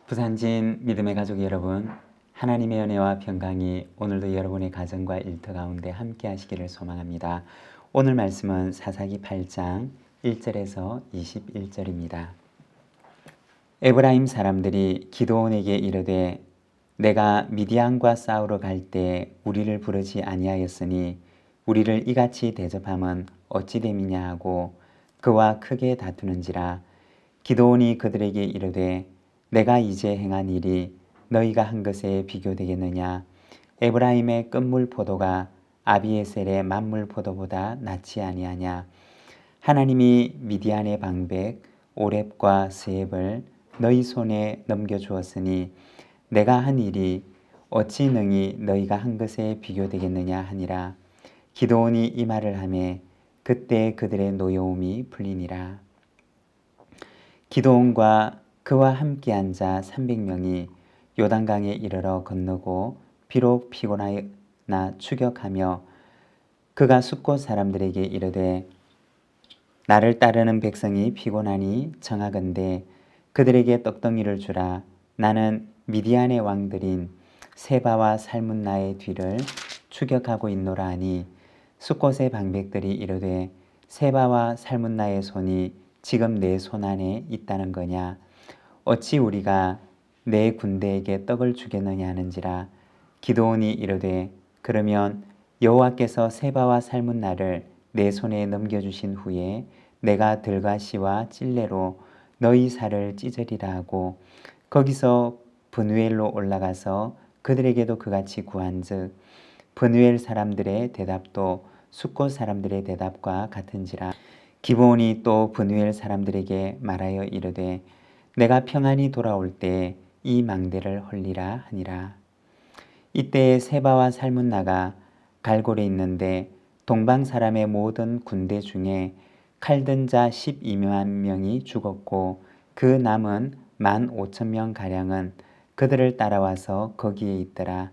부산진 믿음의 가족 여러분, 하나님의 은혜와 평강이 오늘도 여러분의 가정과 일터 가운데 함께 하시기를 소망합니다. 오늘 말씀은 사사기 8장 1절에서 21절입니다. 에브라임 사람들이 기드온에게 이르되 내가 미디안과 싸우러 갈 때 우리를 부르지 아니하였으니 우리를 이같이 대접함은 어찌 됨이냐 하고 그와 크게 다투는지라. 기드온이 그들에게 이르되 내가 이제 행한 일이 너희가 한 것에 비교되겠느냐. 에브라임의 끝물 포도가 아비에셀의 만물 포도보다 낫지 아니하냐. 하나님이 미디안의 방백 오렙과 스앱을 너희 손에 넘겨주었으니 내가 한 일이 어찌 능히 너희가 한 것에 비교되겠느냐 하니라. 기드온이 이 말을 하매 그때 그들의 노여움이 풀리니라. 기드온과 그와 함께 앉아 300명이 요단강에 이르러 건너고 비록 피곤하나 추격하며 그가 숫곳 사람들에게 이르되 나를 따르는 백성이 피곤하니 청하건대 그들에게 떡덩이를 주라. 나는 미디안의 왕들인 세바와 살문나의 뒤를 추격하고 있노라 하니 숫곳의 방백들이 이르되 세바와 살문나의 손이 지금 내 손 안에 있다는 거냐. 어찌 우리가 내 군대에게 떡을 주겠느냐 하는지라. 기드온이 이르되 그러면 여호와께서 세바와 살문나를 내 손에 넘겨주신 후에 내가 들가시와 찔레로 너희 살을 찢으리라 하고 거기서 브누엘로 올라가서 그들에게도 그같이 구한즉 브누엘 사람들의 대답도 숫곳 사람들의 대답과 같은지라. 기브온이 또 브누엘 사람들에게 말하여 이르되 내가 평안히 돌아올 때 이 망대를 헐리라 하니라. 이때 세바와 살문나가 갈골에 있는데 동방 사람의 모든 군대 중에 칼든 자 12만 명이 죽었고 그 남은 15,000명 가량은 그들을 따라와서 거기에 있더라.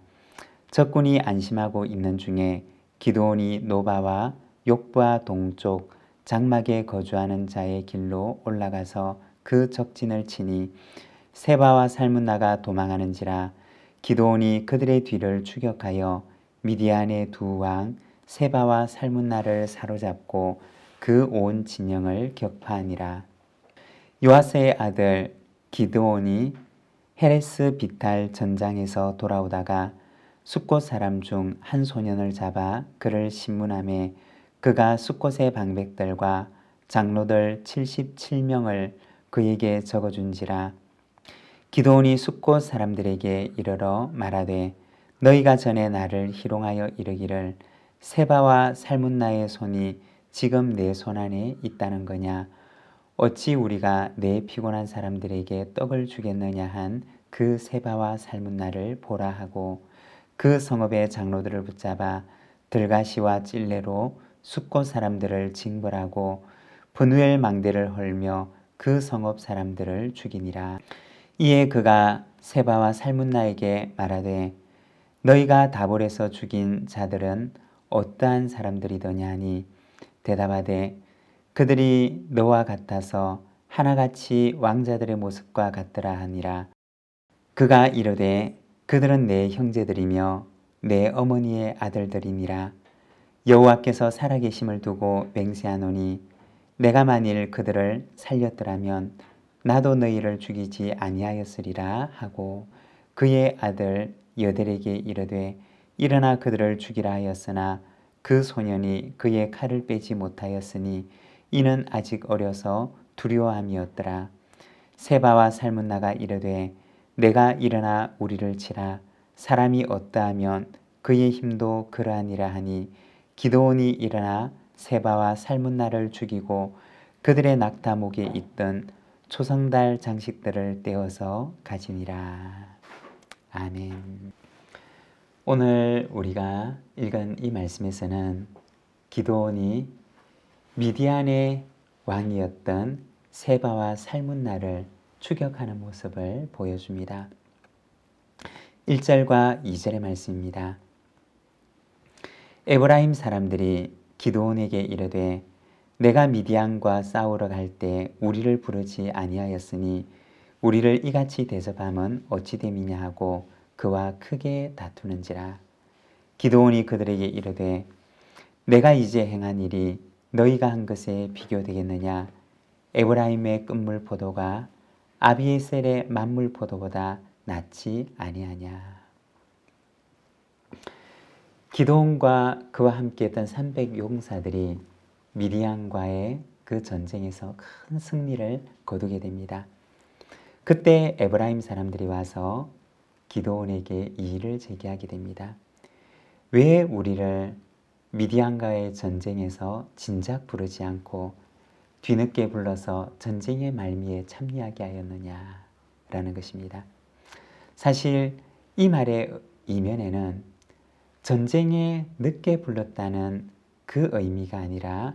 적군이 안심하고 있는 중에 기드온이 노바와 욕부와 동쪽 장막에 거주하는 자의 길로 올라가서 그 적진을 치니 세바와 살문나가 도망하는지라. 기드온이 그들의 뒤를 추격하여 미디안의 두 왕 세바와 살문나를 사로잡고 그 온 진영을 격파하니라. 요아스의 아들 기드온이 헤레스 비탈 전장에서 돌아오다가 숫곳 사람 중 한 소년을 잡아 그를 신문하매 그가 숫곳의 방백들과 장로들 77명을 그에게 적어준지라. 기드온이 숫곳 사람들에게 이르러 말하되 너희가 전에 나를 희롱하여 이르기를 세바와 살문나의 손이 지금 내 손 안에 있다는 거냐. 어찌 우리가 내 피곤한 사람들에게 떡을 주겠느냐 한 그 세바와 살문나를 보라 하고 그 성읍의 장로들을 붙잡아 들가시와 찔레로 숫곳 사람들을 징벌하고 브누엘 망대를 헐며 그 성읍 사람들을 죽이니라. 이에 그가 세바와 살문나에게 말하되 너희가 다볼에서 죽인 자들은 어떠한 사람들이더냐 하니 대답하되 그들이 너와 같아서 하나같이 왕자들의 모습과 같더라 하니라. 그가 이르되 그들은 내 형제들이며 내 어머니의 아들들이니라. 여호와께서 살아계심을 두고 맹세하노니 내가 만일 그들을 살렸더라면 나도 너희를 죽이지 아니하였으리라 하고 그의 아들 여델에게 이르되 일어나 그들을 죽이라 하였으나 그 소년이 그의 칼을 빼지 못하였으니 이는 아직 어려서 두려워함이었더라. 세바와 살문나가 이르되 내가 일어나 우리를 치라. 사람이 어떠하면 그의 힘도 그러하니라 하니 기드온이 일어나 세바와 살문나를 죽이고 그들의 낙타목에 있던 초성달 장식들을 떼어서 가지니라. 아멘. 오늘 우리가 읽은 이 말씀에서는 기드온이 미디안의 왕이었던 세바와 살문나를 추격하는 모습을 보여줍니다. 1절과 2절의 말씀입니다. 에브라임 사람들이 기드온에게 이르되 내가 미디안과 싸우러 갈 때 우리를 부르지 아니하였으니 우리를 이같이 대접함은 어찌 됨이냐 하고 그와 크게 다투는지라. 기드온이 그들에게 이르되 내가 이제 행한 일이 너희가 한 것에 비교되겠느냐. 에브라임의 끝물 포도가 아비에셀의 만물 포도보다 낫지 아니하냐. 기드온과 그와 함께했던 300 용사들이 미디안과의 그 전쟁에서 큰 승리를 거두게 됩니다. 그때 에브라임 사람들이 와서 기드온에게 이의를 제기하게 됩니다. 왜 우리를 미디안과의 전쟁에서 진작 부르지 않고 뒤늦게 불러서 전쟁의 말미에 참여하게 하였느냐라는 것입니다. 사실 이 말의 이면에는 전쟁에 늦게 불렀다는 그 의미가 아니라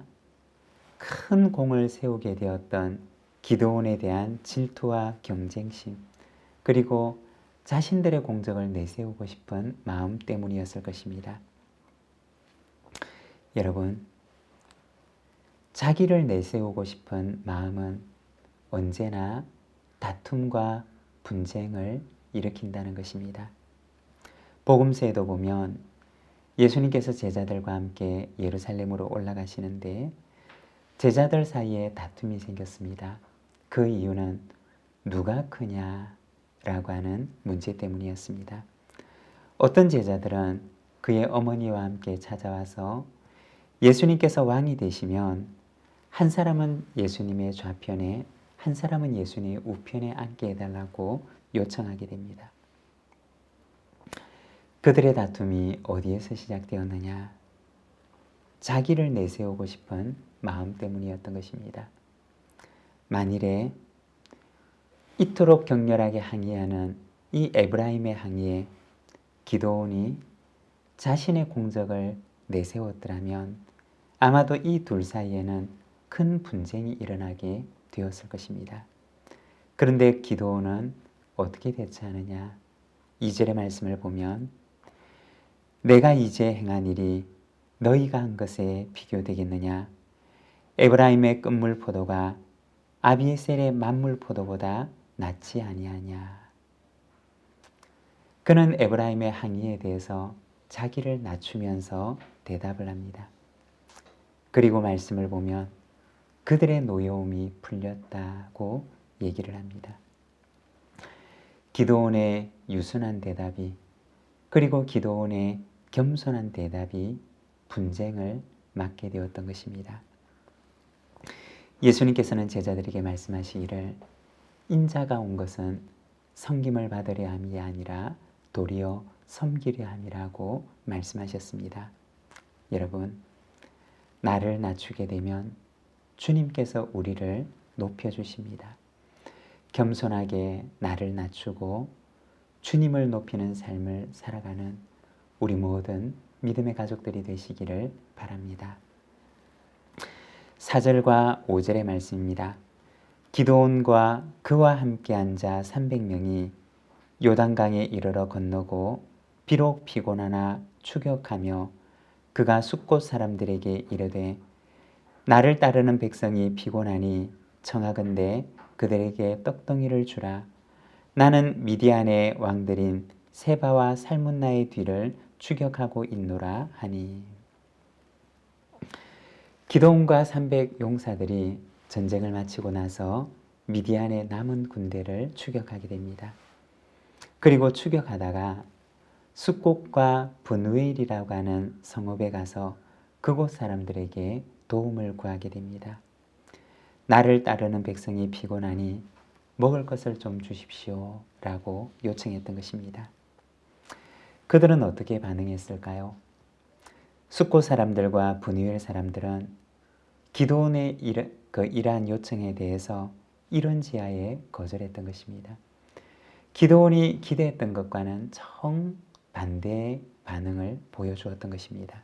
큰 공을 세우게 되었던 기드온에 대한 질투와 경쟁심, 그리고 자신들의 공적을 내세우고 싶은 마음 때문이었을 것입니다. 여러분, 자기를 내세우고 싶은 마음은 언제나 다툼과 분쟁을 일으킨다는 것입니다. 복음서에도 보면 예수님께서 제자들과 함께 예루살렘으로 올라가시는데 제자들 사이에 다툼이 생겼습니다. 그 이유는 누가 크냐라고 하는 문제 때문이었습니다. 어떤 제자들은 그의 어머니와 함께 찾아와서 예수님께서 왕이 되시면 한 사람은 예수님의 좌편에, 한 사람은 예수님의 우편에 앉게 해달라고 요청하게 됩니다. 그들의 다툼이 어디에서 시작되었느냐? 자기를 내세우고 싶은 마음 때문이었던 것입니다. 만일에 이토록 격렬하게 항의하는 이 에브라임의 항의에 기드온이 자신의 공적을 내세웠더라면 아마도 이 둘 사이에는 큰 분쟁이 일어나게 되었을 것입니다. 그런데 기드온은 어떻게 대처하느냐? 2절의 말씀을 보면 내가 이제 행한 일이 너희가 한 것에 비교되겠느냐? 에브라임의 끝물 포도가 아비에셀의 만물 포도보다 낫지 아니하냐? 그는 에브라임의 항의에 대해서 자기를 낮추면서 대답을 합니다. 그리고 말씀을 보면 그들의 노여움이 풀렸다고 얘기를 합니다. 기드온의 유순한 대답이, 그리고 기드온의 겸손한 대답이 분쟁을 막게 되었던 것입니다. 예수님께서는 제자들에게 말씀하시기를 인자가 온 것은 섬김을 받으려 함이 아니라 도리어 섬기려 함이라고 말씀하셨습니다. 여러분, 나를 낮추게 되면 주님께서 우리를 높여주십니다. 겸손하게 나를 낮추고 주님을 높이는 삶을 살아가는 우리 모든 믿음의 가족들이 되시기를 바랍니다. 4절과 5절의 말씀입니다. 기드온과 그와 함께 앉아 300명이 요단강에 이르러 건너고 비록 피곤하나 추격하며 그가 숫곳 사람들에게 이르되 나를 따르는 백성이 피곤하니 청하건대 그들에게 떡덩이를 주라. 나는 미디안의 왕들인 세바와 살문나의 뒤를 추격하고 있노라 하니. 기드온과 300 용사들이 전쟁을 마치고 나서 미디안의 남은 군대를 추격하게 됩니다. 그리고 추격하다가 숫곳과 분우엘이라고 하는 성읍에 가서 그곳 사람들에게 도움을 구하게 됩니다. 나를 따르는 백성이 피곤하니 먹을 것을 좀 주십시오 라고 요청했던 것입니다. 그들은 어떻게 반응했을까요? 숫곳 사람들과 분우엘 사람들은 기드온의 이러한 요청에 대해서 이런지하에 거절했던 것입니다. 기드온이 기대했던 것과는 정반대의 반응을 보여주었던 것입니다.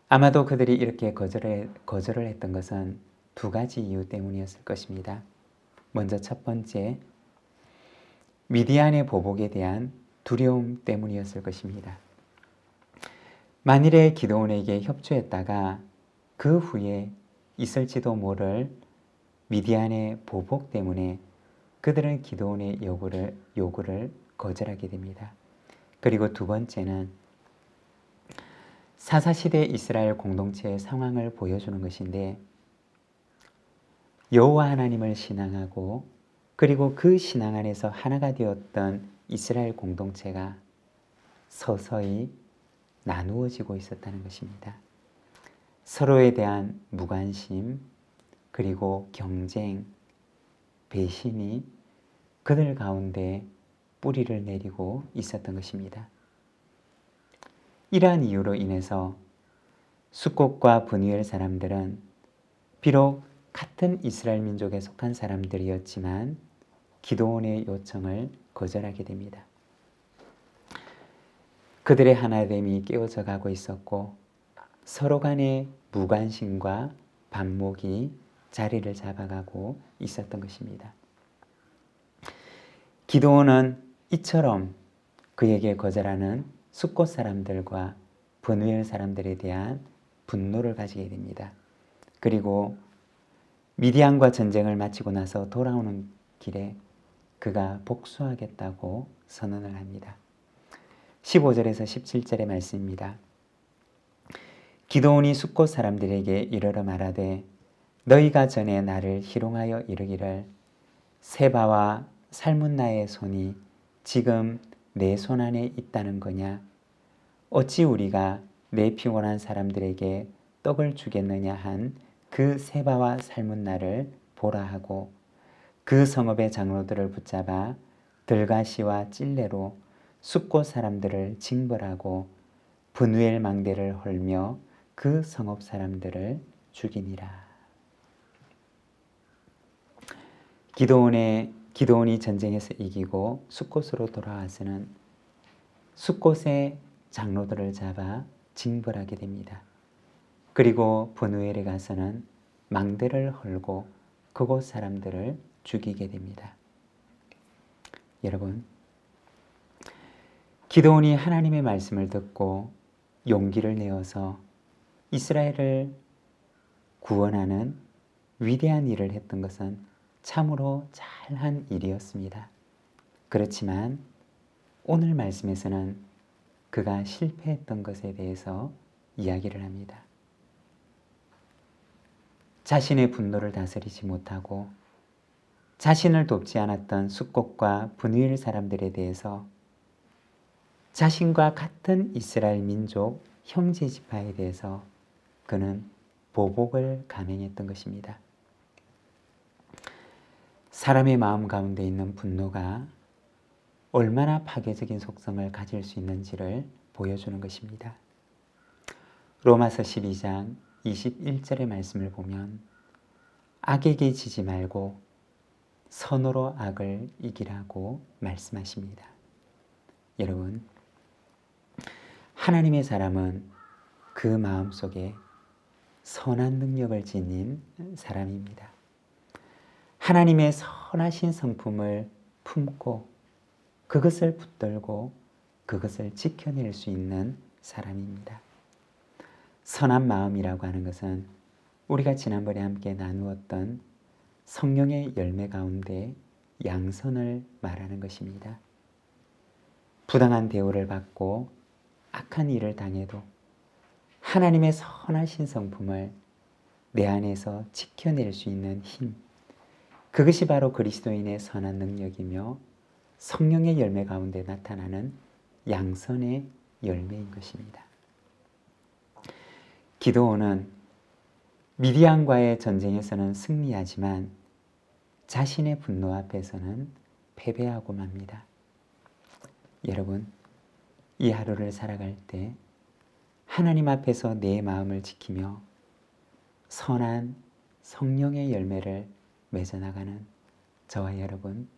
아마도 그들이 이렇게 거절을 했던 것은 두 가지 이유 때문이었을 것입니다. 먼저 첫 번째, 미디안의 보복에 대한 두려움 때문이었을 것입니다. 만일에 기드온에게 협조했다가 그 후에 있을지도 모를 미디안의 보복 때문에 그들은 기드온의 요구를 거절하게 됩니다. 그리고 두 번째는 사사시대 이스라엘 공동체의 상황을 보여주는 것인데, 여호와 하나님을 신앙하고 그리고 그 신앙 안에서 하나가 되었던 이스라엘 공동체가 서서히 나누어지고 있었다는 것입니다. 서로에 대한 무관심, 그리고 경쟁, 배신이 그들 가운데 뿌리를 내리고 있었던 것입니다. 이러한 이유로 인해서 숫곳과 브누엘 사람들은 비록 같은 이스라엘 민족에 속한 사람들이었지만 기드온의 요청을 거절하게 됩니다. 그들의 하나됨이 깨어져 가고 있었고 서로 간의 무관심과 반목이 자리를 잡아가고 있었던 것입니다. 기드온은 이처럼 그에게 거절하는 숫곳 사람들과 브누엘 사람들에 대한 분노를 가지게 됩니다. 그리고 미디안과 전쟁을 마치고 나서 돌아오는 길에 그가 복수하겠다고 선언을 합니다. 15절에서 17절의 말씀입니다. 기드온이 숫곳 사람들에게 이르러 말하되 너희가 전에 나를 희롱하여 이르기를 세바와 살문나의 손이 지금 내 손 안에 있다는 거냐? 어찌 우리가 내 피곤한 사람들에게 떡을 주겠느냐 한 그 세바와 살문나를 보라 하고 그 성읍의 장로들을 붙잡아 들가시와 찔레로 숫곳 사람들을 징벌하고 브누엘 망대를 헐며 그 성읍 사람들을 죽이니라. 기드온이 전쟁에서 이기고 숫곳으로 돌아와서는 숫곳의 장로들을 잡아 징벌하게 됩니다. 그리고 브누엘에 가서는 망대를 헐고 그곳 사람들을 죽이게 됩니다. 여러분, 기드온이 하나님의 말씀을 듣고 용기를 내어서 이스라엘을 구원하는 위대한 일을 했던 것은 참으로 잘한 일이었습니다. 그렇지만 오늘 말씀에서는 그가 실패했던 것에 대해서 이야기를 합니다. 자신의 분노를 다스리지 못하고 자신을 돕지 않았던 숫곳과 브누엘 사람들에 대해서 자신과 같은 이스라엘 민족 형제 지파에 대해서 그는 보복을 감행했던 것입니다. 사람의 마음 가운데 있는 분노가 얼마나 파괴적인 속성을 가질 수 있는지를 보여주는 것입니다. 로마서 12장 21절의 말씀을 보면 악에게 지지 말고 선으로 악을 이기라고 말씀하십니다. 여러분, 하나님의 사람은 그 마음속에 선한 능력을 지닌 사람입니다. 하나님의 선하신 성품을 품고 그것을 붙들고 그것을 지켜낼 수 있는 사람입니다. 선한 마음이라고 하는 것은 우리가 지난번에 함께 나누었던 성령의 열매 가운데 양선을 말하는 것입니다. 부당한 대우를 받고 악한 일을 당해도 하나님의 선하신 성품을 내 안에서 지켜낼 수 있는 힘, 그것이 바로 그리스도인의 선한 능력이며 성령의 열매 가운데 나타나는 양선의 열매인 것입니다. 기드온은 미디안과의 전쟁에서는 승리하지만 자신의 분노 앞에서는 패배하고 맙니다. 여러분, 이 하루를 살아갈 때 하나님 앞에서 내 마음을 지키며 선한 성령의 열매를 맺어나가는 저와 여러분,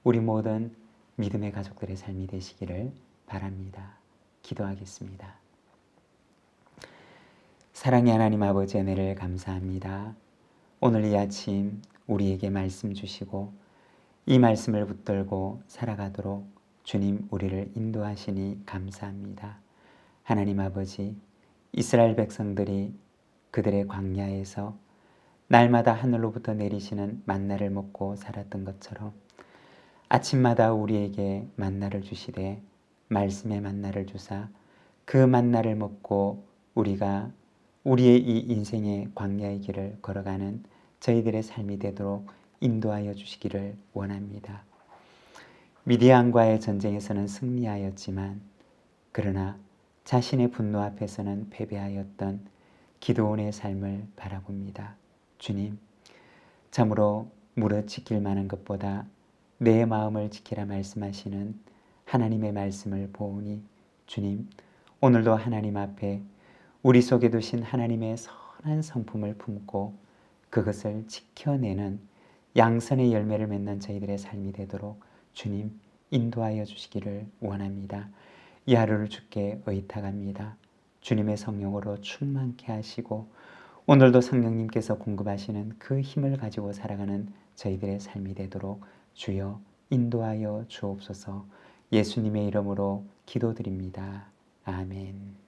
우리 모든 믿음의 가족들의 삶이 되시기를 바랍니다. 기도하겠습니다. 사랑의 하나님 아버지, 은혜를 감사합니다. 오늘 이 아침 우리에게 말씀 주시고 이 말씀을 붙들고 살아가도록 주님 우리를 인도하시니 감사합니다. 하나님 아버지, 이스라엘 백성들이 그들의 광야에서 날마다 하늘로부터 내리시는 만나를 먹고 살았던 것처럼 아침마다 우리에게 만나를 주시되 말씀의 만나를 주사 그 만나를 먹고 우리가 우리의 이 인생의 광야의 길을 걸어가는 저희들의 삶이 되도록 인도하여 주시기를 원합니다. 미디안과의 전쟁에서는 승리하였지만 그러나 자신의 분노 앞에서는 패배하였던 기드온의 삶을 바라봅니다. 주님, 참으로 무릇 지킬 만한 것보다 내 마음을 지키라 말씀하시는 하나님의 말씀을 보오니 주님, 오늘도 하나님 앞에 우리 속에 두신 하나님의 선한 성품을 품고 그것을 지켜내는 양선의 열매를 맺는 저희들의 삶이 되도록 주님 인도하여 주시기를 원합니다. 이 하루를 주께 의탁합니다. 주님의 성령으로 충만케 하시고 오늘도 성령님께서 공급하시는 그 힘을 가지고 살아가는 저희들의 삶이 되도록 주여 인도하여 주옵소서. 예수님의 이름으로 기도드립니다. 아멘.